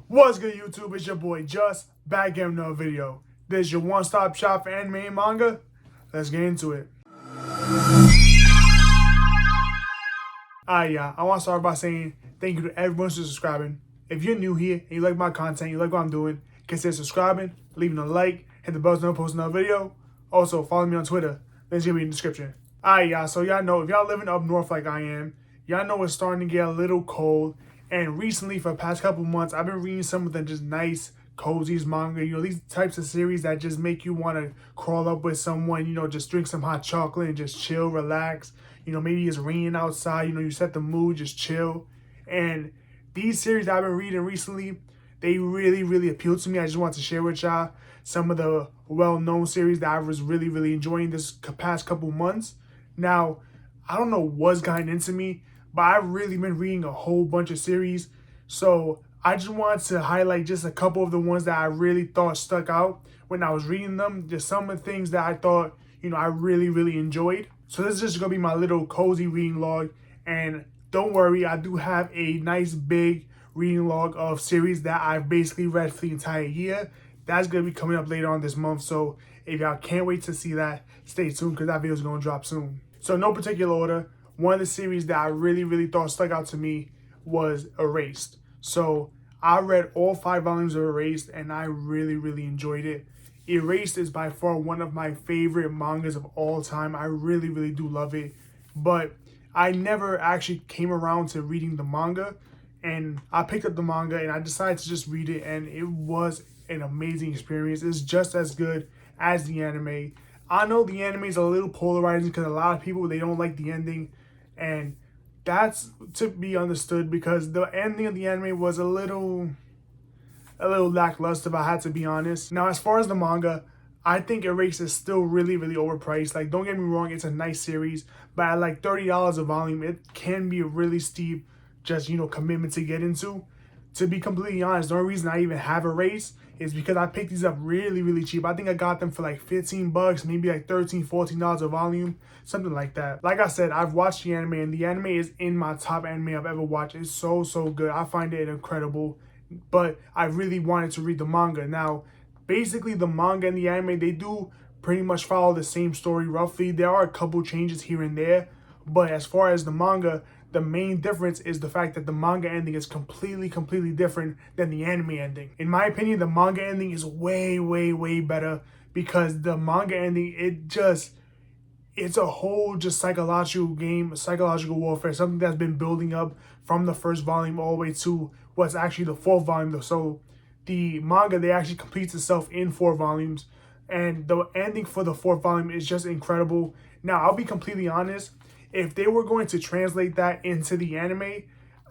What's good, YouTube? It's your boy Just back again with another video. This is your one-stop shop for anime and manga. Let's get into it. I want to start by saying thank you to everyone who's subscribing. If you're new here and you like my content, you like what I'm doing, consider subscribing, leaving a like, hit the bell to post another video. Also, follow me on Twitter. Links gonna be in the description. So y'all know, if y'all living up north like I am, y'all know it's starting to get a little cold. And recently, for the past couple months, I've been reading some of the just nice, cozy manga. These types of series that just make you want to crawl up with someone, just drink some hot chocolate and just chill, relax. Maybe it's raining outside, you set the mood, just chill. And these series that I've been reading recently, they really, really appeal to me. I just want to share with y'all some of the well-known series that I was really, really enjoying this past couple months. Now, I don't know what's gotten into me, but I've really been reading a whole bunch of series. So I just wanted to highlight just a couple of the ones that I really thought stuck out when I was reading them. Just some of the things that I thought, I really, really enjoyed. So this is just going to be my little cozy reading log. And don't worry, I do have a nice big reading log of series that I've basically read for the entire year. That's going to be coming up later on this month. So if y'all can't wait to see that, stay tuned because that video is going to drop soon. So no particular order, one of the series that I really, really thought stuck out to me was Erased. So I read all 5 volumes of Erased and I really, really enjoyed it. Erased is by far one of my favorite mangas of all time. I really, really do love it. But I never actually came around to reading the manga. And I picked up the manga and I decided to just read it. And it was an amazing experience. It's just as good as the anime. I know the anime is a little polarizing because a lot of people, they don't like the ending. And that's to be understood because the ending of the anime was a little lackluster, if I had to be honest. Now, as far as the manga, I think Erased is still really, really overpriced. Like, don't get me wrong, it's a nice series, but at like $30 a volume, it can be a really steep commitment to get into. To be completely honest, the only reason I even have Erased is because I picked these up really, really cheap. I think I got them for like 15 bucks, maybe like $13, $14 a volume, something like that. Like I said, I've watched the anime and the anime is in my top anime I've ever watched. It's so, so good. I find it incredible, but I really wanted to read the manga. Now, basically the manga and the anime, they do pretty much follow the same story roughly. There are a couple changes here and there, but as far as the manga, the main difference is the fact that the manga ending is completely different than the anime ending. In my opinion, the manga ending is way, way, way better because the manga ending, it's a whole just psychological game, psychological warfare, something that's been building up from the first volume all the way to what's actually the 4th volume. So the manga, they actually completes itself in 4 volumes. And the ending for the 4th volume is just incredible. Now, I'll be completely honest. If they were going to translate that into the anime,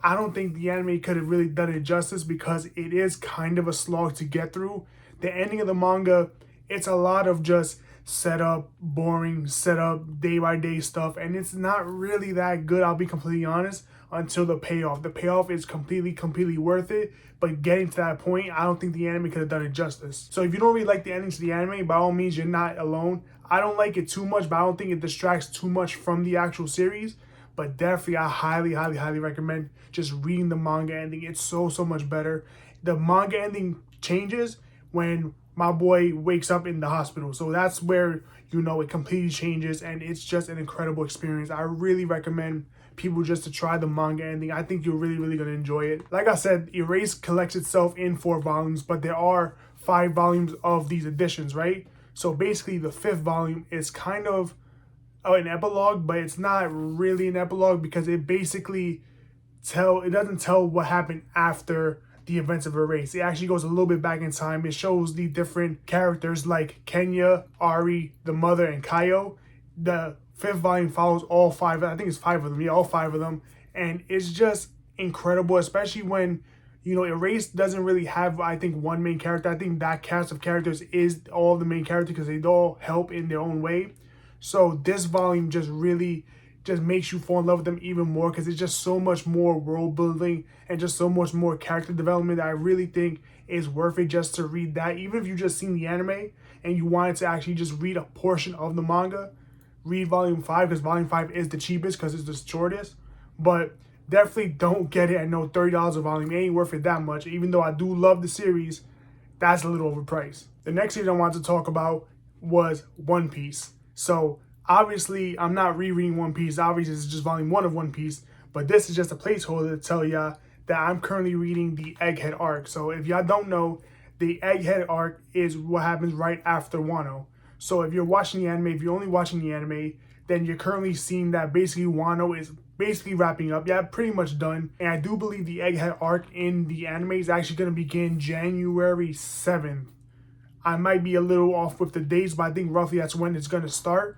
I don't think the anime could have really done it justice because it is kind of a slog to get through. The ending of the manga, it's a lot of just setup, boring setup, day-by-day stuff, and it's not really that good, I'll be completely honest, until the payoff. The payoff is completely worth it, but getting to that point, I don't think the anime could have done it justice. So if you don't really like the endings to the anime, by all means, you're not alone. I don't like it too much, but I don't think it distracts too much from the actual series. But definitely, I highly recommend just reading the manga ending. It's so much better. The manga ending changes when my boy wakes up in the hospital. So that's where, it completely changes. And it's just an incredible experience. I really recommend people just to try the manga ending. I think you're really going to enjoy it. Like I said, Erased collects itself in 4 volumes, but there are 5 volumes of these editions, right? So basically the 5th volume is kind of an epilogue, but it's not really an epilogue because it basically doesn't tell what happened after the events of Erased. It actually goes a little bit back in time. It shows the different characters like Kenya, Ari, the mother, and Kaio. The 5th volume follows all 5. I think it's 5 of them. Yeah, all 5 of them. And it's just incredible, especially when Erased doesn't really have, I think, one main character. I think that cast of characters is all the main characters because they all help in their own way. So this volume just really makes you fall in love with them even more because it's just so much more world building and just so much more character development that I really think is worth it just to read that. Even if you just seen the anime and you wanted to actually just read a portion of the manga, read volume 5 because volume 5 is the cheapest because it's the shortest. But definitely don't get it at no $30 a volume. It ain't worth it that much. Even though I do love the series, that's a little overpriced. The next series I wanted to talk about was One Piece. So obviously, I'm not rereading One Piece. Obviously, it's just volume 1 of One Piece. But this is just a placeholder to tell y'all that I'm currently reading the Egghead arc. So if y'all don't know, the Egghead arc is what happens right after Wano. So if you're watching the anime, if you're only watching the anime, then you're currently seeing that basically Wano is basically wrapping up. Yeah, pretty much done. And I do believe the Egghead arc in the anime is actually going to begin January 7th. I might be a little off with the dates, but I think roughly that's when it's going to start.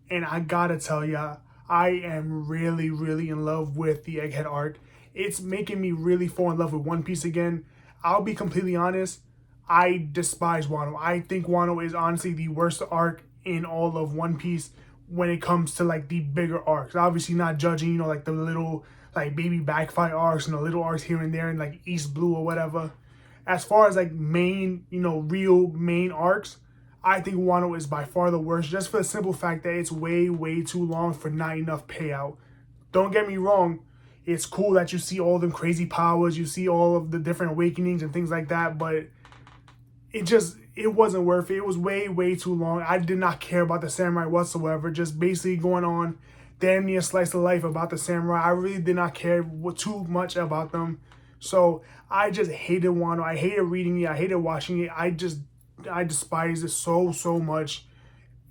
And I gotta tell ya, I am really, really in love with the Egghead arc. It's making me really fall in love with One Piece again. I'll be completely honest, I despise Wano. I think Wano is honestly the worst arc in all of One Piece when it comes to like the bigger arcs. Obviously not judging, you know, like the little like baby backfight arcs and the little arcs here and there in like East Blue or whatever. As far as like main, you know, real main arcs, I think Wano is by far the worst, just for the simple fact that it's way, way too long for not enough payout. Don't get me wrong, it's cool that you see all them crazy powers, you see all of the different awakenings and things like that, but it wasn't worth it. It was way, way too long. I did not care about the samurai whatsoever, just basically going on damn near slice of life about the samurai. I really did not care too much about them. So I just hated Wano. I hated reading it. I hated watching it. I despise it so, so much.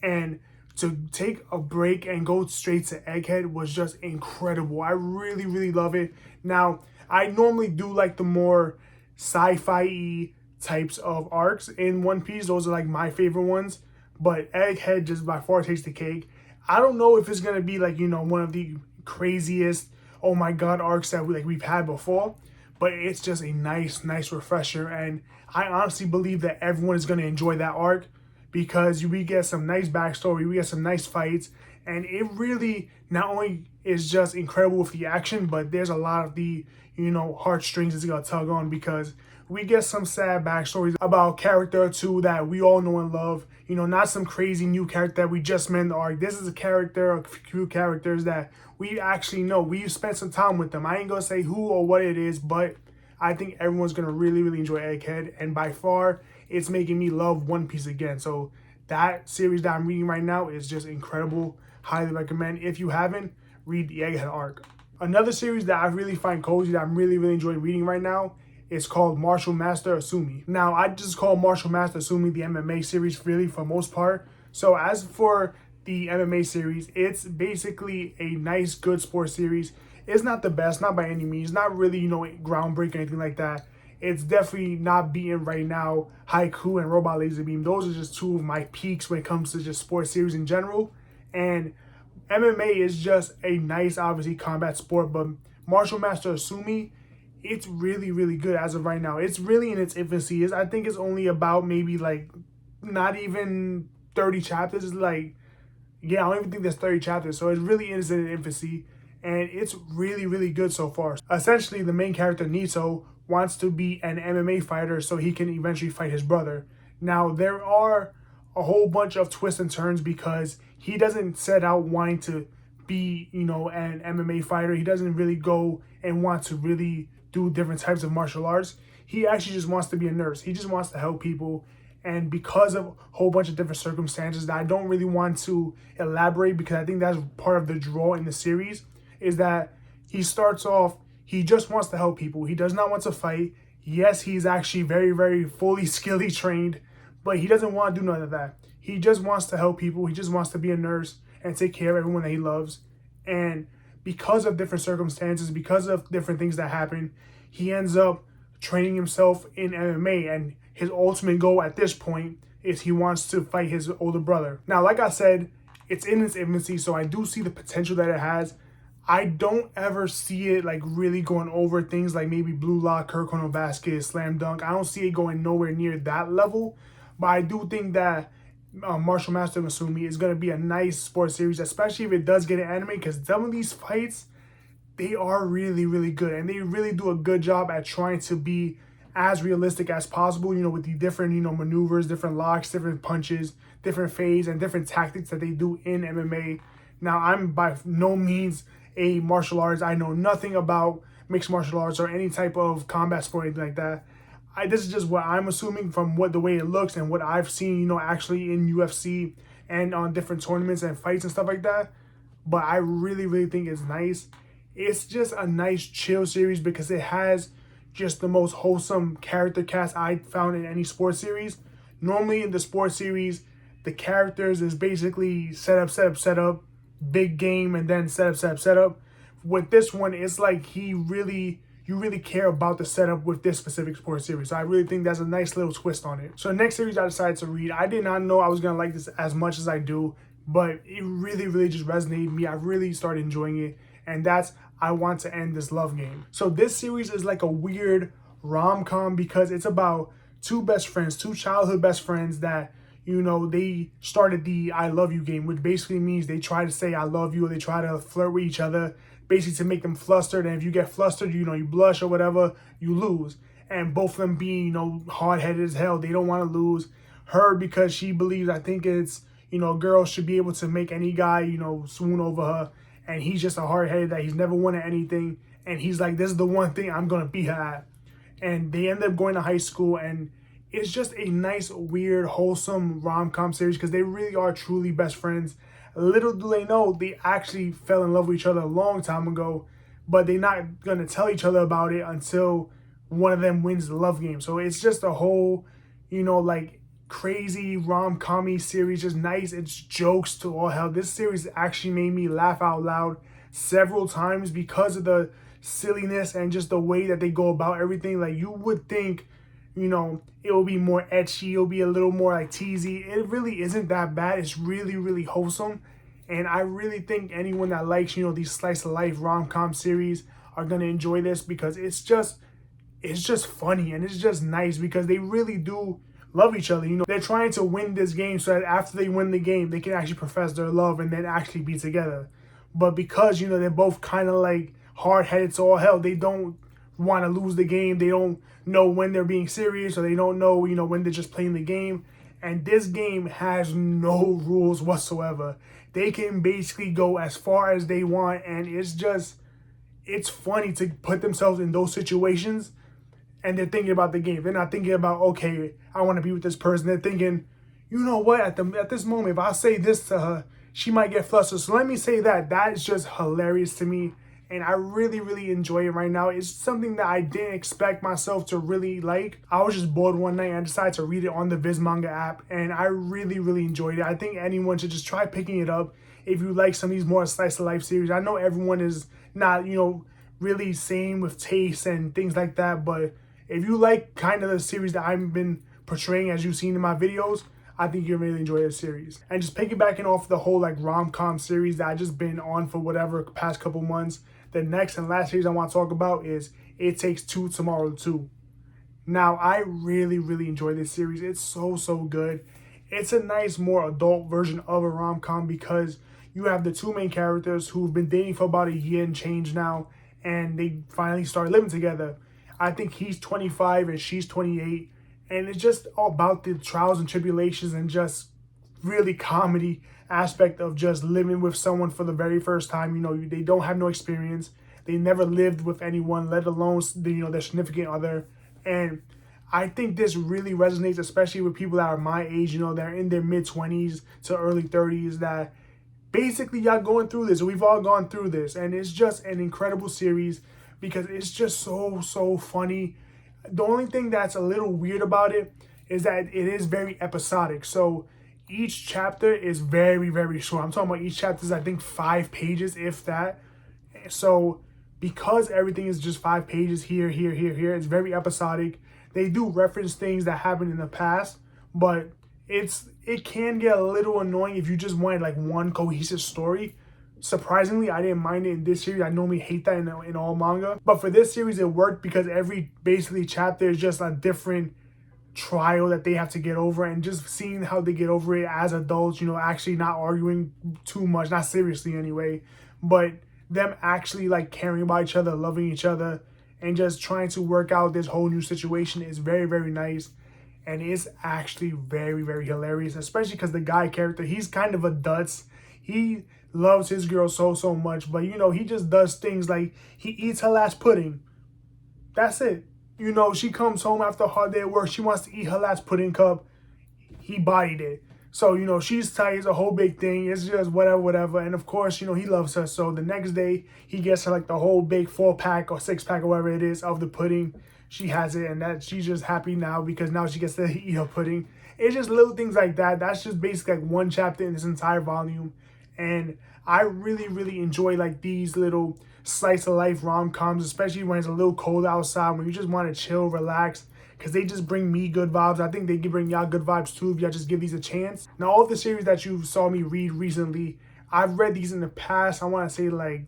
And to take a break and go straight to Egghead was just incredible. I really, really love it. Now, I normally do like the more sci-fi types of arcs in One Piece. Those are like my favorite ones. But Egghead just by far takes the cake. I don't know if it's going to be like, you know, one of the craziest, oh my God, arcs that we've had before. But it's just a nice refresher. And I honestly believe that everyone is going to enjoy that arc because we get some nice backstory, we get some nice fights, and it really not only is just incredible with the action, but there's a lot of the, you know, heartstrings it's going to tug on because we get some sad backstories about a character or two that we all know and love. You know, not some crazy new character that we just met in the arc. This is a few characters that we actually know. We've spent some time with them. I ain't going to say who or what it is, but I think everyone's going to really, really enjoy Egghead. And by far, it's making me love One Piece again. So that series that I'm reading right now is just incredible. Highly recommend. If you haven't, read the Egghead arc. Another series that I really find cozy that I'm really, really enjoying reading right now is called Martial Master Asumi. Now, I just call Martial Master Asumi the MMA series really for most part. So as for the MMA series, it's basically a nice, good sports series. It's not the best, not by any means. Not really, you know, groundbreaking or anything like that. It's definitely not beating right now Haiku and Robot Laser Beam. Those are just two of my peaks when it comes to just sports series in general. And MMA is just a nice, obviously, combat sport. But Martial Master Asumi, it's really, really good as of right now. It's really in its infancy. I think it's only about maybe like not even 30 chapters. It's like, yeah, I don't even think there's 30 chapters. So it really is in its infancy. And it's really, really good so far. Essentially, the main character, Nito, wants to be an MMA fighter so he can eventually fight his brother. Now, there are a whole bunch of twists and turns because he doesn't set out wanting to be, you know, an MMA fighter. He doesn't really go and want to really do different types of martial arts. He actually just wants to be a nurse. He just wants to help people. And because of a whole bunch of different circumstances that I don't really want to elaborate because I think that's part of the draw in the series, is that he starts off, he just wants to help people. He does not want to fight. Yes, he's actually very, very fully skilly trained, but he doesn't want to do none of that. He just wants to help people. He just wants to be a nurse and take care of everyone that he loves. And because of different circumstances, because of different things that happen, he ends up training himself in MMA. And his ultimate goal at this point is he wants to fight his older brother. Now, like I said, it's in its infancy, so I do see the potential that it has. I don't ever see it like really going over things like maybe Blue Lock, Kuroko Vasquez, Slam Dunk. I don't see it going nowhere near that level. But I do think that Martial Master Asumi is going to be a nice sports series, especially if it does get an anime, because some of these fights, they are really, really good. And they really do a good job at trying to be as realistic as possible, you know, with the different, you know, maneuvers, different locks, different punches, different fades, and different tactics that they do in MMA. Now, I'm by no means a martial arts. I know nothing about mixed martial arts or any type of combat sport or anything like that. This is just what I'm assuming from the way it looks and what I've seen, you know, actually in UFC and on different tournaments and fights and stuff like that. But I really think it's nice. It's just a nice chill series because it has just the most wholesome character cast I found in any sports series. Normally in the sports series, the characters is basically set up, big game, and then set up. With this one, it's like you really care about the setup with this specific sports series. So I really think that's a nice little twist on it. So the next series I decided to read, I did not know I was gonna like this as much as I do, but it really just resonated with me. I really started enjoying it, and that's I Want to End This Love Game. So this series is like a weird rom-com because it's about two best friends, two childhood best friends that, you know, they started the I love you game, which basically means they try to say I love you, or they try to flirt with each other, basically to make them flustered. And if you get flustered, you know, you blush or whatever, you lose. And both of them being, you know, hard-headed as hell, they don't want to lose. Her, because she believes, I think it's, you know, girls should be able to make any guy, you know, swoon over her. And he's just a hard-headed that he's never won at anything. And he's like, this is the one thing I'm going to beat her at. And they end up going to high school, and it's just a nice, weird, wholesome rom-com series because they really are truly best friends. Little do they know, they actually fell in love with each other a long time ago, but they're not going to tell each other about it until one of them wins the love game. So it's just a whole, you know, like crazy rom-com-y series, just nice. It's jokes to all hell. This series actually made me laugh out loud several times because of the silliness and just the way that they go about everything. Like, you would think, you know, it will be more etchy, it'll be a little more like teasy. It really isn't that bad. It's really wholesome, and I really think anyone that likes, you know, these slice of life rom-com series are gonna enjoy this because it's just funny, and it's just nice because they really do love each other. You know, they're trying to win this game so that after they win the game, they can actually profess their love and then actually be together. But because, you know, they're both kind of like hard-headed to all hell, they don't want to lose the game. They don't know when they're being serious, or they don't know, you know, when they're just playing the game. And this game has no rules whatsoever. They can basically go as far as they want, and it's funny to put themselves in those situations, and they're thinking about the game. They're not thinking about, okay, I want to be with this person. They're thinking, you know what, at this moment, if I say this to her, she might get flustered. So let me say that. That is just hilarious to me. And I really enjoy it right now. It's something that I didn't expect myself to really like. I was just bored one night and I decided to read it on the Manga app, and I really enjoyed it. I think anyone should just try picking it up if you like some of these more slice of life series. I know everyone is not, you know, really same with taste and things like that, but if you like kind of the series that I've been portraying as you've seen in my videos, I think you'll really enjoy this series. And just piggybacking off the whole like rom-com series that I just been on for whatever past couple months, the next and last series I want to talk about is It Takes Two Tomorrow 2. Now, I really enjoy this series. It's so good. It's a nice, more adult version of a rom-com because you have the two main characters who've been dating for about a year and change now, and they finally start living together. I think he's 25 and she's 28, and it's just all about the trials and tribulations and just really comedy aspect of just living with someone for the very first time. You know, they don't have no experience. They never lived with anyone, let alone, you know, their significant other. And I think this really resonates, especially with people that are my age, you know, they're in their mid-20s to early 30s, that basically y'all going through this. We've all gone through this. And it's just an incredible series because it's just so funny. The only thing that's a little weird about it is that it is very episodic. So each chapter is very short. I'm talking about each chapter is, I think, 5 pages, if that. So because everything is just 5 pages here, it's very episodic. They do reference things that happened in the past, but it can get a little annoying if you just wanted like one cohesive story. Surprisingly, I didn't mind it in this series. I normally hate that in all manga. But for this series, it worked because every basically chapter is just a different trial that they have to get over, and just seeing how they get over it as adults, you know, actually not arguing too much, not seriously anyway, but them actually like caring about each other, loving each other, and just trying to work out this whole new situation is very nice. And it's actually very hilarious, especially because the guy character, he's kind of a dutz. He loves his girl so much, but you know, he just does things like he eats her last pudding. That's it. You know, she comes home after a hard day at work. She wants to eat her last pudding cup. He bodied it. So, you know, she's tight. It's a whole big thing. It's just whatever. And of course, you know, he loves her. So the next day, he gets her like the whole big 4-pack or 6-pack or whatever it is of the pudding. She has it, and that she's just happy now because now she gets to eat her pudding. It's just little things like that. That's just basically like one chapter in this entire volume. And I really enjoy like these little slice of life rom-coms, especially when it's a little cold outside, when you just want to chill, relax, because they just bring me good vibes. I think they can bring y'all good vibes too if y'all just give these a chance. Now, all of the series that you saw me read recently, I've read these in the past, I want to say like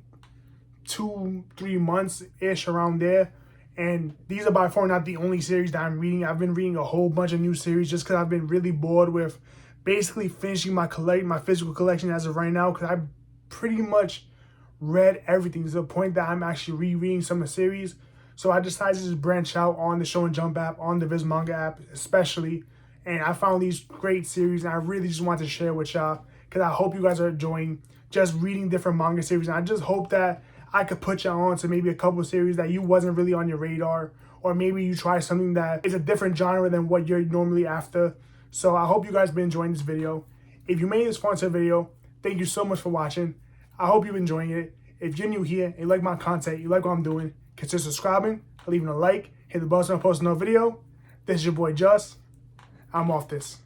2-3 months-ish, around there. And these are by far not the only series that I'm reading. I've been reading a whole bunch of new series just because I've been really bored with basically finishing my physical collection as of right now, because I pretty much read everything to the point that I'm actually rereading some of the series. So I decided to just branch out on the Show and Jump app, on the Viz Manga app especially. And I found these great series, and I really just want to share with y'all because I hope you guys are enjoying just reading different manga series. And I just hope that I could put y'all on to maybe a couple of series that you wasn't really on your radar, or maybe you try something that is a different genre than what you're normally after. So I hope you guys been enjoying this video. If you made this far into the video, thank you so much for watching. I hope you're enjoying it. If you're new here and you like my content, you like what I'm doing, consider subscribing, leaving a like, hit the bell so I post another video. This is your boy Just. I'm off this.